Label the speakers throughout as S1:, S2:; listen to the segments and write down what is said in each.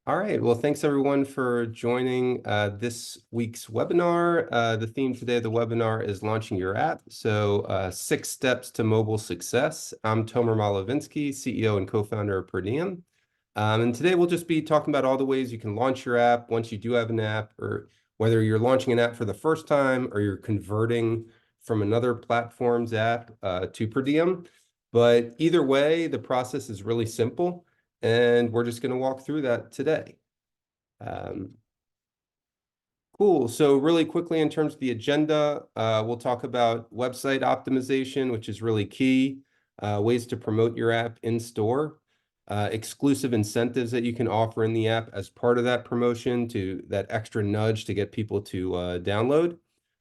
S1: All right. Well, thanks everyone for joining this week's webinar. The theme today of the webinar is launching your app. So 6 steps to mobile success. I'm Tomer Malavinsky, CEO and co-founder of Diem. And today we'll just be talking about all the ways you can launch your app once you do have an app, or whether you're launching an app for the first time or you're converting from another platform's app to Diem. But either way, the process is really simple. And we're just going to walk through that today. Um, cool. So really quickly in terms of the agenda, we'll talk about website optimization, which is really key, ways to promote your app in store, exclusive incentives that you can offer in the app as part of that promotion to that extra nudge to get people to download,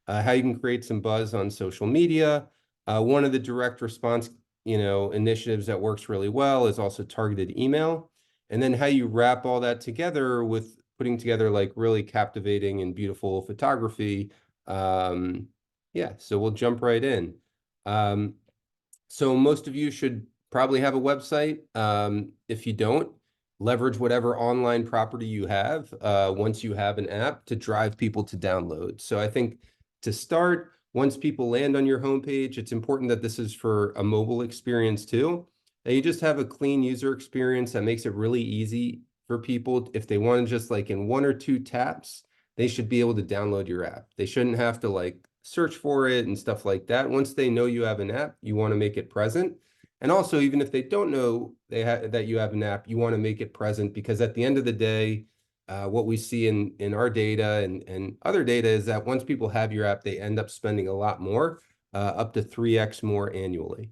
S1: how you can create some buzz on social media. One of the direct response initiatives that works really well is also targeted email. And then how you wrap all that together with putting together like really captivating and beautiful photography. Yeah, so we'll jump right in. So most of you should probably have a website. If you don't, leverage whatever online property you have once you have an app to drive people to download. So I think to start, once people land on your homepage, it's important that this is for a mobile experience too. That you just have a clean user experience that makes it really easy for people. If they want to just like in 1 or 2 taps, they should be able to download your app. They shouldn't have to like search for it and stuff like that. Once they know you have an app, you want to make it present. And also, even if they don't know that you have an app, you want to make it present, because at the end of the day, what we see in our data and other data is that once people have your app, they end up spending a lot more, up to 3x more annually.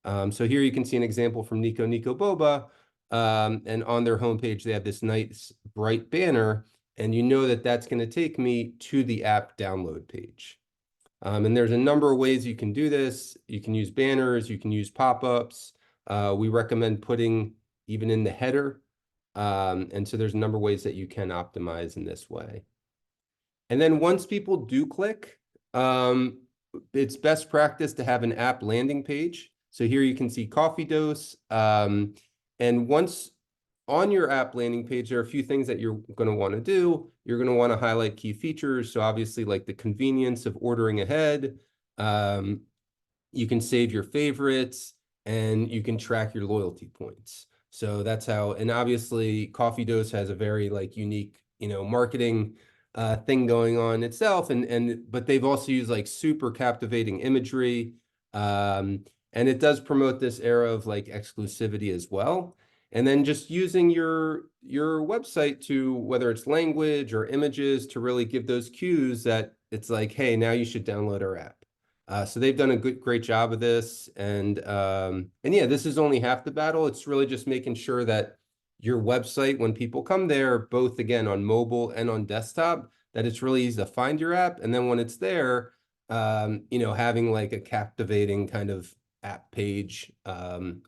S1: So here you can see an example from Nico Boba, and on their homepage, they have this nice bright banner, and you know that that's going to take me to the app download page. And there's a number of ways you can do this. You can use banners, you can use pop-ups. We recommend putting even in the header. And so there's a number of ways that you can optimize in this way. And then once people do click, it's best practice to have an app landing page. So here you can see Coffee Dose. And once on your app landing page, there are a few things that you're going to want to do. You're going to want to highlight key features. So obviously, like the convenience of ordering ahead. You can save your favorites, and you can track your loyalty points. So that's how, and obviously Coffee Dose has a very like unique, marketing thing going on itself. But they've also used like super captivating imagery. And it does promote this era of like exclusivity as well. And then just using your website to, whether it's language or images, to really give those cues that it's like, hey, now you should download our app. So they've done a great job of this. And yeah, this is only half the battle. It's really just making sure that your website, when people come there, both again on mobile and on desktop, that it's really easy to find your app. And then when it's there, having like a captivating kind of app page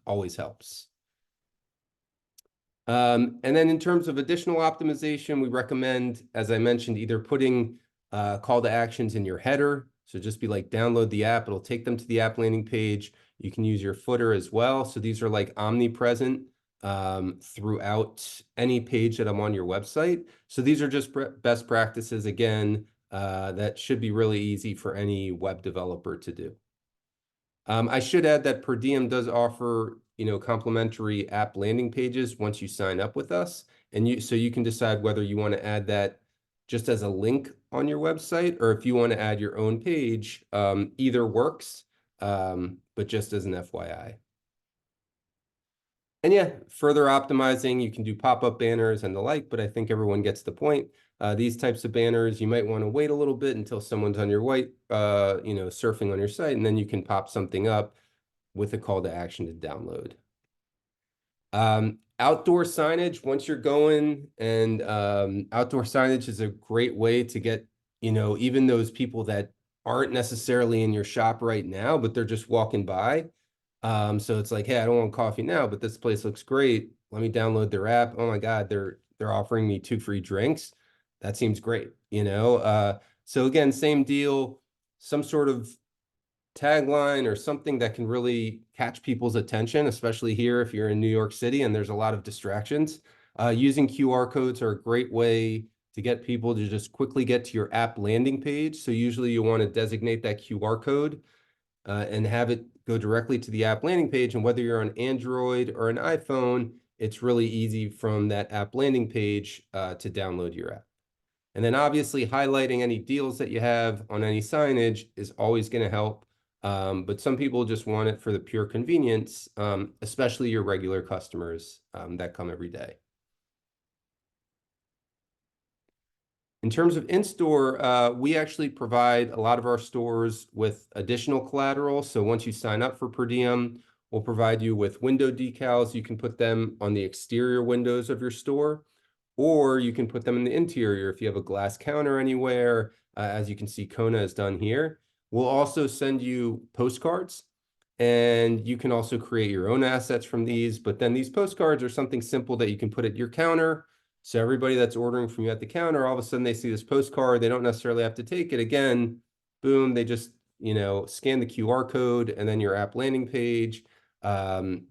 S1: always helps. And then in terms of additional optimization, we recommend, as I mentioned, either putting call to actions in your header. So just be like, download the app. It'll take them to the app landing page. You can use your footer as well. So these are like omnipresent throughout any page that I'm on your website. So these are just best practices, again, that should be really easy for any web developer to do. I should add that Diem does offer, complimentary app landing pages once you sign up with us. And so you can decide whether you want to add that just as a link on your website, or if you want to add your own page. Either works, but just as an FYI. And yeah, further optimizing, you can do pop-up banners and the like, but I think everyone gets the point. These types of banners, you might want to wait a little bit until someone's on your surfing on your site, and then you can pop something up with a call to action to download. Outdoor signage, once you're going, and outdoor signage is a great way to get, even those people that aren't necessarily in your shop right now, but they're just walking by. So it's like, hey, I don't want coffee now, but this place looks great. Let me download their app. Oh my God, they're offering me 2 free drinks. That seems great, So again, same deal, some sort of tagline or something that can really catch people's attention, especially here if you're in New York City and there's a lot of distractions. Using QR codes are a great way to get people to just quickly get to your app landing page. So usually you want to designate that QR code and have it go directly to the app landing page. And whether you're on Android or an iPhone, it's really easy from that app landing page to download your app. And then obviously highlighting any deals that you have on any signage is always going to help. But some people just want it for the pure convenience, especially your regular customers that come every day. In terms of in-store, we actually provide a lot of our stores with additional collateral. So once you sign up for Per Diem, we'll provide you with window decals. You can put them on the exterior windows of your store, or you can put them in the interior if you have a glass counter anywhere, as you can see Kona has done here. We'll also send you postcards, and you can also create your own assets from these. But then these postcards are something simple that you can put at your counter. So everybody that's ordering from you at the counter, all of a sudden they see this postcard. They don't necessarily have to take it. Again, boom, they just, scan the QR code and then your app landing page, and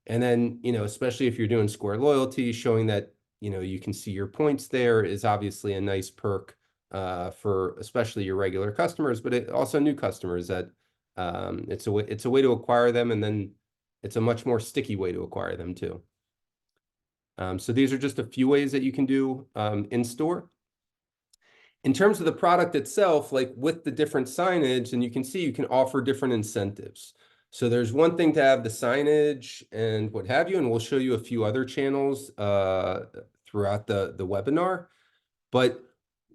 S1: then, especially if you're doing Square Loyalty, showing that, you can see your points there is obviously a nice perk for especially your regular customers, but also new customers that it's a way to acquire them, and then it's a much more sticky way to acquire them too. So these are just a few ways that you can do in store. In terms of the product itself, like with the different signage, and you can see you can offer different incentives. So there's one thing to have the signage and what have you, and we'll show you a few other channels throughout the webinar. But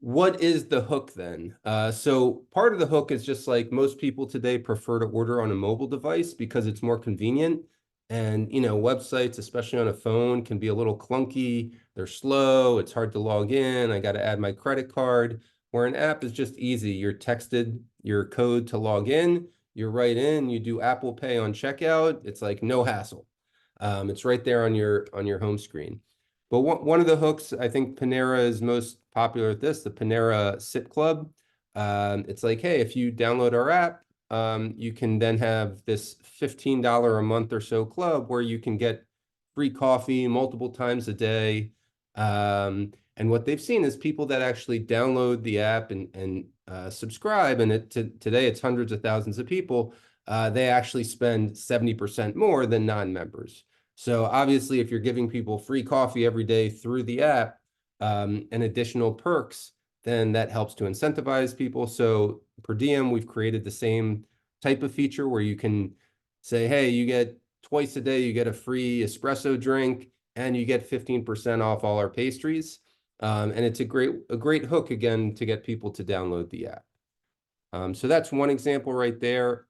S1: what is the hook then? So part of the hook is just like most people today prefer to order on a mobile device because it's more convenient. And, websites, especially on a phone, can be a little clunky. They're slow. It's hard to log in. I got to add my credit card. Where an app is just easy. You're texted your code to log in. You're right in. You do Apple Pay on checkout. It's like no hassle. It's right there on your home screen. But one of the hooks, I think Panera is most popular at this, the Panera Sip Club. It's like, hey, if you download our app, you can then have this $15 a month or so club where you can get free coffee multiple times a day. And what they've seen is people that actually download the app and subscribe, and today it's hundreds of thousands of people, they actually spend 70% more than non-members. So obviously, if you're giving people free coffee every day through the app and additional perks, then that helps to incentivize people. So Per Diem, we've created the same type of feature where you can say, hey, you get twice a day, you get a free espresso drink, and you get 15% off all our pastries. And it's a great hook, again, to get people to download the app. So that's one example right there.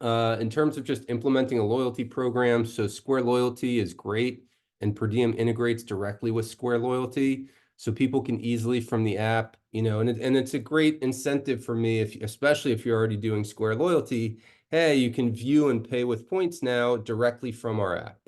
S1: In terms of just implementing a loyalty program, so Square Loyalty is great, and Per Diem integrates directly with Square Loyalty, so people can easily from the app, and it's a great incentive for me, especially if you're already doing Square Loyalty. Hey, you can view and pay with points now directly from our app.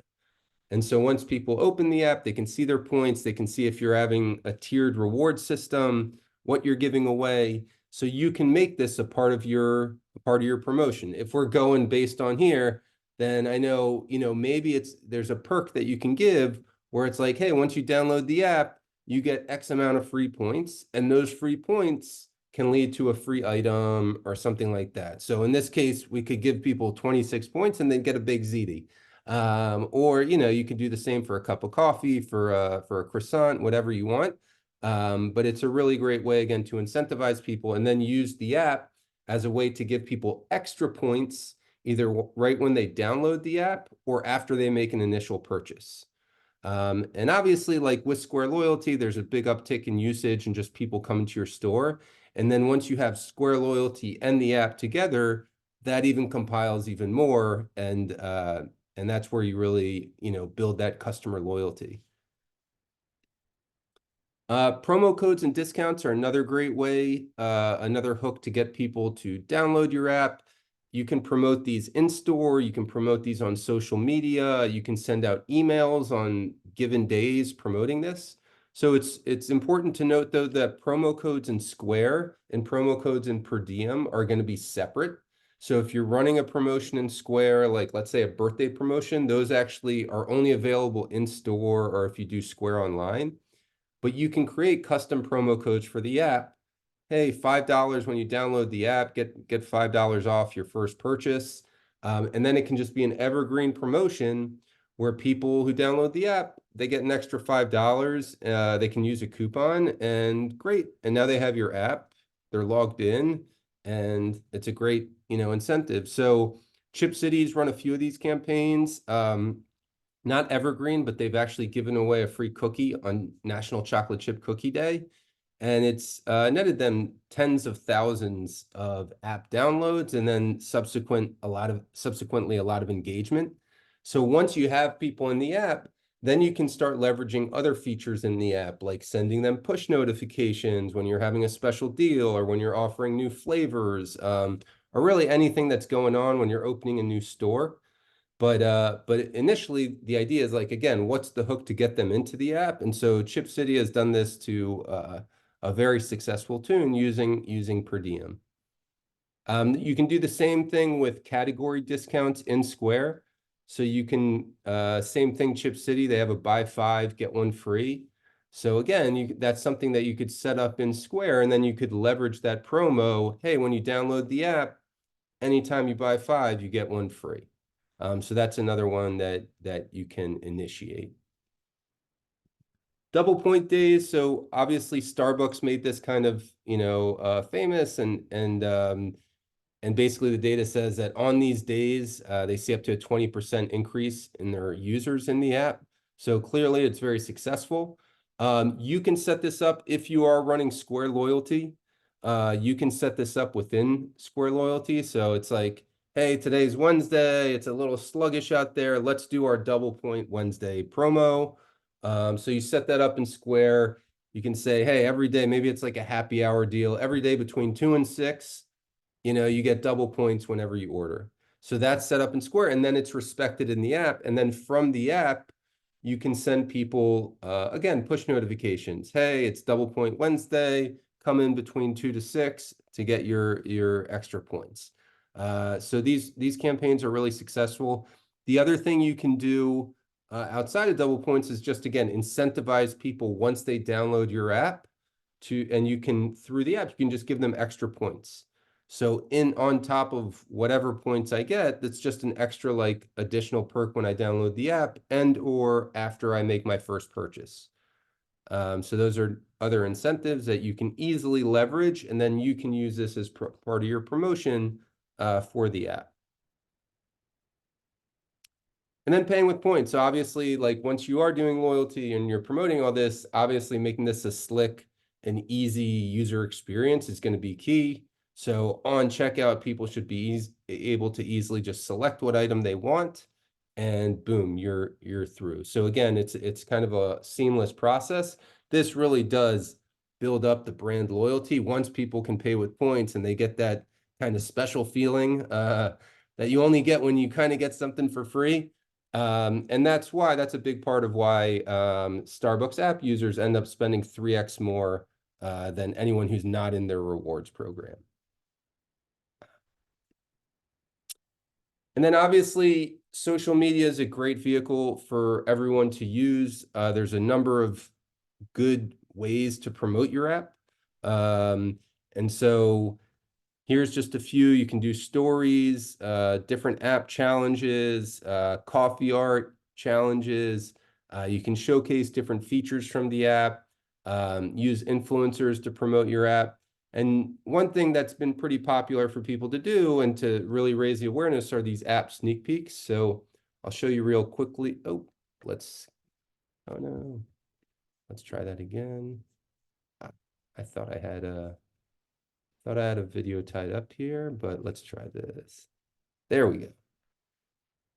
S1: And so once people open the app, they can see their points. They can see if you're having a tiered reward system, what you're giving away. So you can make this a part of your promotion. If we're going based on here, then I know, maybe there's a perk that you can give where it's like, hey, once you download the app, you get X amount of free points, and those free points can lead to a free item or something like that. So in this case, we could give people 26 points and then get a big ziti. Or, you can do the same for a cup of coffee, for a croissant, whatever you want. But it's a really great way, again, to incentivize people and then use the app as a way to give people extra points, either right when they download the app or after they make an initial purchase. And obviously, like with Square Loyalty, there's a big uptick in usage and just people coming to your store. And then once you have Square Loyalty and the app together, that even compiles even more. And that's where you really, build that customer loyalty. Promo codes and discounts are another great way, another hook to get people to download your app. You can promote these in store. You can promote these on social media. You can send out emails on given days promoting this. So it's important to note, though, that promo codes in Square and promo codes in Per Diem are going to be separate. So if you're running a promotion in Square, like let's say a birthday promotion, those actually are only available in store or if you do Square online. But you can create custom promo codes for the app. Hey, $5 when you download the app, get $5 off your first purchase. And then it can just be an evergreen promotion where people who download the app, they get an extra $5. They can use a coupon and great. And now they have your app, they're logged in, and it's a great, incentive. So Chip City's run a few of these campaigns. Not evergreen, but they've actually given away a free cookie on National Chocolate Chip Cookie Day. And it's netted them tens of thousands of app downloads and then subsequently a lot of engagement. So once you have people in the app, then you can start leveraging other features in the app, like sending them push notifications when you're having a special deal or when you're offering new flavors, or really anything that's going on when you're opening a new store. But initially the idea is like, again, what's the hook to get them into the app? And so Chip City has done this to a very successful tune using per diem. You can do the same thing with category discounts in Square. So you can, same thing, Chip City, they have a buy five, get one free. So again, that's something that you could set up in Square and then you could leverage that promo. Hey, when you download the app, anytime you buy five, you get one free. So that's another one that you can initiate. Double point days. So obviously Starbucks made this kind of, famous and basically the data says that on these days, they see up to a 20% increase in their users in the app. So clearly it's very successful. You can set this up if you are running Square Loyalty. You can set this up within Square Loyalty. So it's like, hey, today's Wednesday. It's a little sluggish out there. Let's do our double point Wednesday promo. So you set that up in Square. You can say, hey, every day, maybe it's like a happy hour deal. Every day between 2 and 6, you get double points whenever you order. So that's set up in Square, and then it's respected in the app. And then from the app, you can send people, again, push notifications. Hey, it's double point Wednesday. Come in between 2 to 6 to get your extra points. So these campaigns are really successful. The other thing you can do outside of double points is just, again, incentivize people once they download your app and you can, through the app, you can just give them extra points. So on top of whatever points I get, that's just an extra like additional perk when I download the app and or after I make my first purchase. So those are other incentives that you can easily leverage, and then you can use this as part of your promotion for the app. And then paying with points. So obviously, like once you are doing loyalty and you're promoting all this, obviously making this a slick and easy user experience is going to be key. So on checkout, people should be able to easily just select what item they want, and boom, you're through. So again, it's kind of a seamless process. This really does build up the brand loyalty once people can pay with points and they get that kind of special feeling that you only get when you kind of get something for free. And that's a big part of why Starbucks app users end up spending 3x more than anyone who's not in their rewards program. And then obviously, social media is a great vehicle for everyone to use. There's a number of good ways to promote your app. And so here's just a few. You can do stories, different app challenges, coffee art challenges. You can showcase different features from the app, use influencers to promote your app. And one thing that's been pretty popular for people to do and to really raise the awareness are these app sneak peeks. So I'll show you real quickly. Oh no, let's try that again. I thought I had a video tied up here, but let's try this. There we go.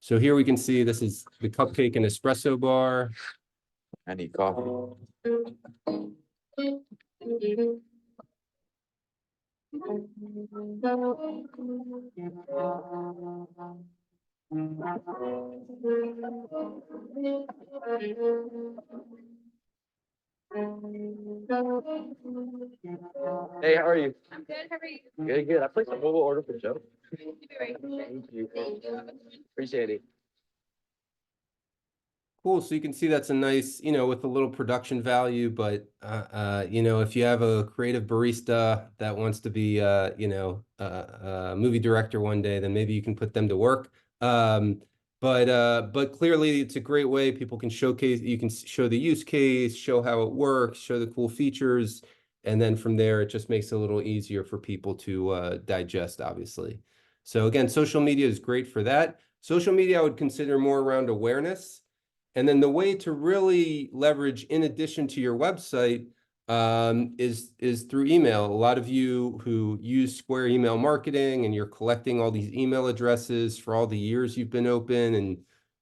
S1: So here we can see this is the cupcake and espresso bar.
S2: I need coffee. Hey, how are you?
S3: I'm good. How are you?
S2: Good, good. I placed a mobile order for Joe.
S3: You'll be right there.
S2: Thank you.
S3: Thank you.
S2: Appreciate it.
S1: Cool. So you can see that's a nice, with a little production value, but if you have a creative barista that wants to be a movie director one day, then maybe you can put them to work. But clearly it's a great way people can showcase, you can show the use case, show how it works, show the cool features, and then from there it just makes it a little easier for people to digest, obviously. So again, social media is great for that. Social media I would consider more around awareness. And then the way to really leverage in addition to your website is through email. A lot of you who use Square email marketing and you're collecting all these email addresses for all the years you've been open. And,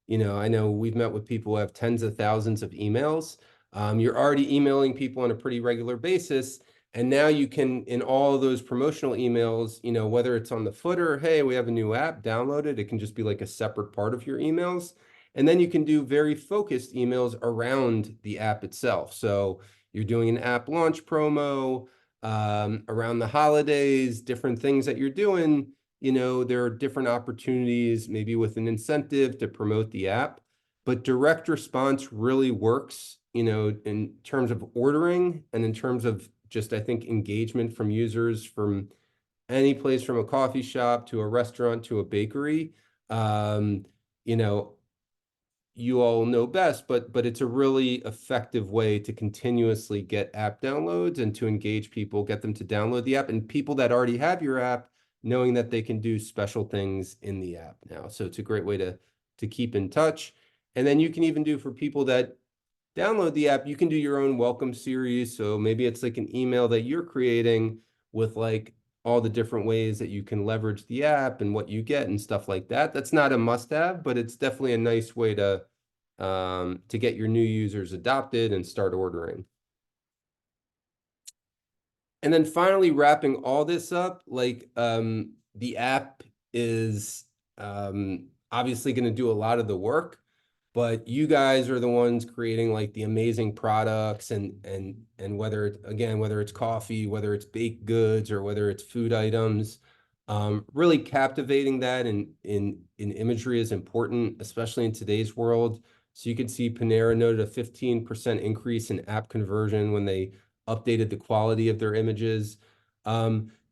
S1: I know we've met with people who have tens of thousands of emails. You're already emailing people on a pretty regular basis. And now you can, in all of those promotional emails, whether it's on the footer, hey, we have a new app, download it. It can just be like a separate part of your emails. And then you can do very focused emails around the app itself. So you're doing an app launch promo around the holidays, different things that you're doing. There are different opportunities, maybe with an incentive to promote the app. But direct response really works, in terms of ordering and in terms of just, I think, engagement from users from any place from a coffee shop to a restaurant to a bakery. Um, you know, you all know best, but it's a really effective way to continuously get app downloads and to engage people, get them to download the app, and people that already have your app, knowing that they can do special things in the app now. So it's a great way to keep in touch. And then you can even do for people that download the app, you can do your own welcome series. So maybe it's like an email that you're creating with like all the different ways that you can leverage the app and what you get and stuff like that. That's not a must-have, but it's definitely a nice way to get your new users adopted and start ordering. And then finally wrapping all this up, like the app is obviously going to do a lot of the work, but you guys are the ones creating like the amazing products and whether it, again, whether it's coffee, whether it's baked goods or whether it's food items, really captivating that in imagery is important, especially in today's world. So you can see Panera noted a 15% increase in app conversion when they updated the quality of their images.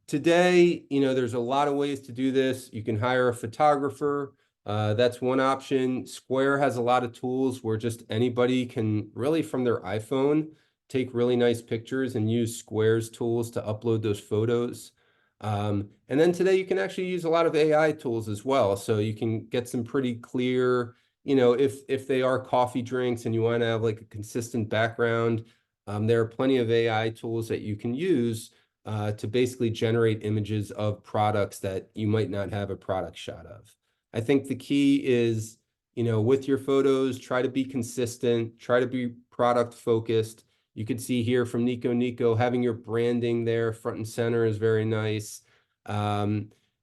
S1: Today, there's a lot of ways to do this. You can hire a photographer. That's one option. Square has a lot of tools where just anybody can really from their iPhone take really nice pictures and use Square's tools to upload those photos. And then today you can actually use a lot of AI tools as well. So you can get some pretty clear, if they are coffee drinks and you want to have like a consistent background, there are plenty of AI tools that you can use to basically generate images of products that you might not have a product shot of. I think the key is, with your photos, try to be consistent, try to be product focused. You could see here from Nico, having your branding there front and center is very nice.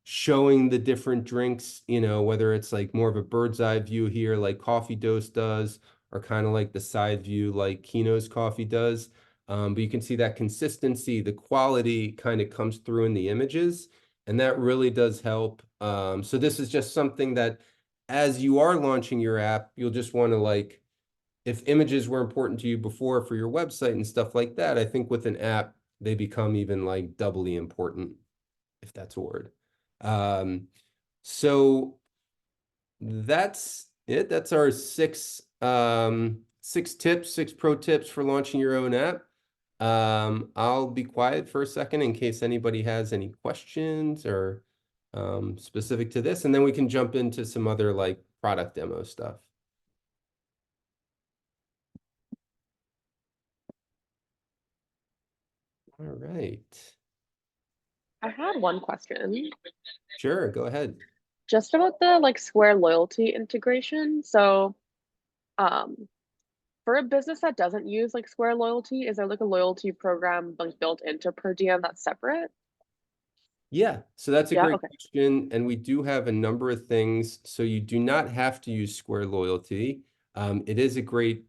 S1: Showing the different drinks, whether it's like more of a bird's eye view here, like Coffee Dose does, or kind of like the side view like Kino's Coffee does. But you can see that consistency, the quality kind of comes through in the images, and that really does help. So this is just something that as you are launching your app, you'll just want to like, if images were important to you before for your website and stuff like that, I think with an app, they become even like doubly important, if that's a word. So that's it. That's our six tips, 6 pro tips for launching your own app. I'll be quiet for a second in case anybody has any questions or specific to this, and then we can jump into some other like product demo stuff. All right.
S4: I had one question
S1: Sure, go ahead.
S4: just about the like Square loyalty integration. So, um, for a business that doesn't use like Square loyalty, is there like a loyalty program like built into per diem that's separate?
S1: Yeah, so that's a
S4: Yeah,
S1: great
S4: okay.
S1: question, and we do have a number of things. So you do not have to use Square Loyalty. It is a great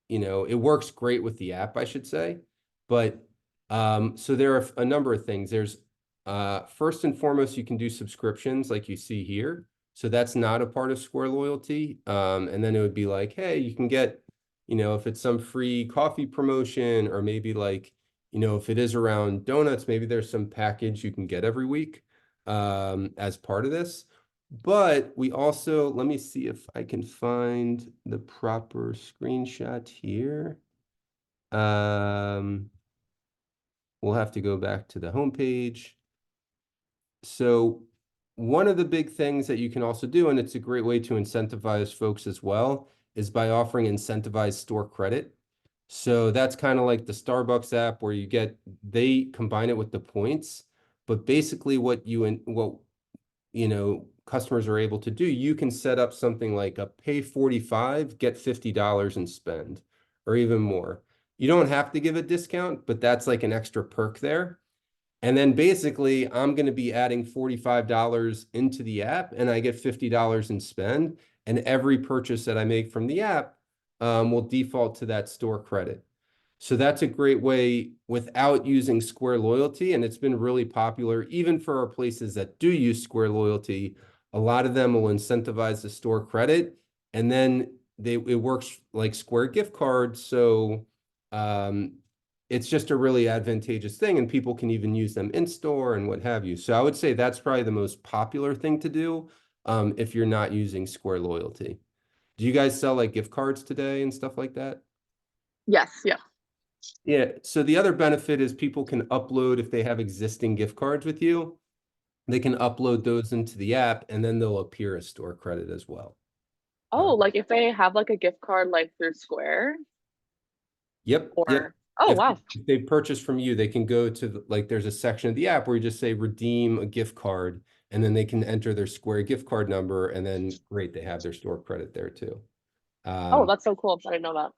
S1: you know, it works great with the app, I should say. But so there are a number of things. There's first and foremost, you can do subscriptions like you see here. So that's not a part of Square Loyalty. And then it would be like, hey, you can get, you know, if it's some free coffee promotion, or maybe like, you know, if it is around donuts, maybe there's some package you can get every week as part of this. But we also, let me see if I can find the proper screenshot here. We'll have to go back to the homepage. So one of the big things that you can also do, and it's a great way to incentivize folks as well, is by offering incentivized store credit. So that's kind of like the Starbucks app where they combine it with the points, but basically what you know, customers are able to do, you can set up something like a pay 45, get $50 and spend, or even more. You don't have to give a discount, but that's like an extra perk there. And then basically I'm going to be adding $45 into the app and I get $50 in spend. And every purchase that I make from the app will default to that store credit. So that's a great way without using Square Loyalty. And it's been really popular, even for our places that do use Square Loyalty. A lot of them will incentivize the store credit, and then it works like Square gift cards. So it's just a really advantageous thing, and people can even use them in store and what have you. So I would say that's probably the most popular thing to do if you're not using Square Loyalty. Do you guys sell like gift cards today and stuff like that?
S4: Yes, yeah.
S1: Yeah, so the other benefit is people can upload, if they have existing gift cards with you, they can upload those into the app and then they'll appear as store credit as well.
S4: Oh, like if they have like a gift card like through Square
S1: Yep, yep.
S4: or oh wow.
S1: If they purchase from you, they can go to like there's a section of the app where you just say redeem a gift card, and then they can enter their Square gift card number, and then great, they have their store credit there too.
S4: Oh, that's so cool. I didn't know that.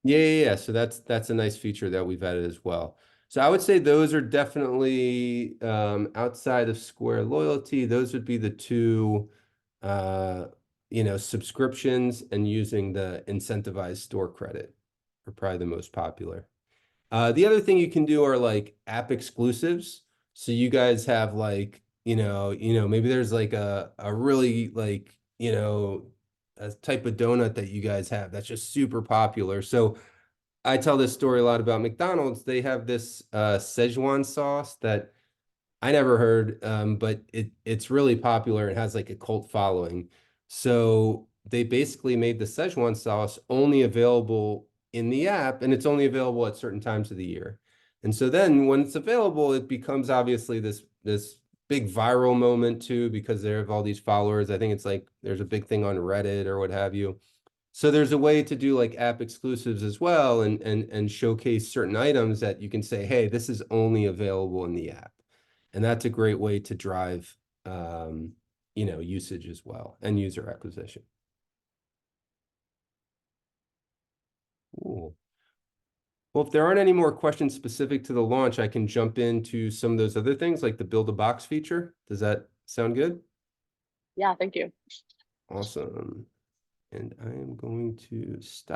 S1: Yeah. So that's a nice feature that we've added as well. So I would say those are definitely outside of Square Loyalty. Those would be the two, you know, subscriptions and using the incentivized store credit are probably the most popular. The other thing you can do are like app exclusives. So you guys have like, maybe there's like a really like, a type of donut that you guys have that's just super popular. So I tell this story a lot about McDonald's. They have this Szechuan sauce that I never heard, but it's really popular and has like a cult following. So they basically made the Szechuan sauce only available in the app, and it's only available at certain times of the year. And so then when it's available, it becomes obviously this big viral moment too, because they have all these followers. I think it's like there's a big thing on Reddit or what have you. So there's a way to do like app exclusives as well, and showcase certain items that you can say, hey, this is only available in the app. And that's a great way to drive, usage as well and user acquisition. Cool. Well, if there aren't any more questions specific to the launch, I can jump into some of those other things like the build a box feature. Does that sound good?
S4: Yeah, thank you.
S1: Awesome. And I am going to stop.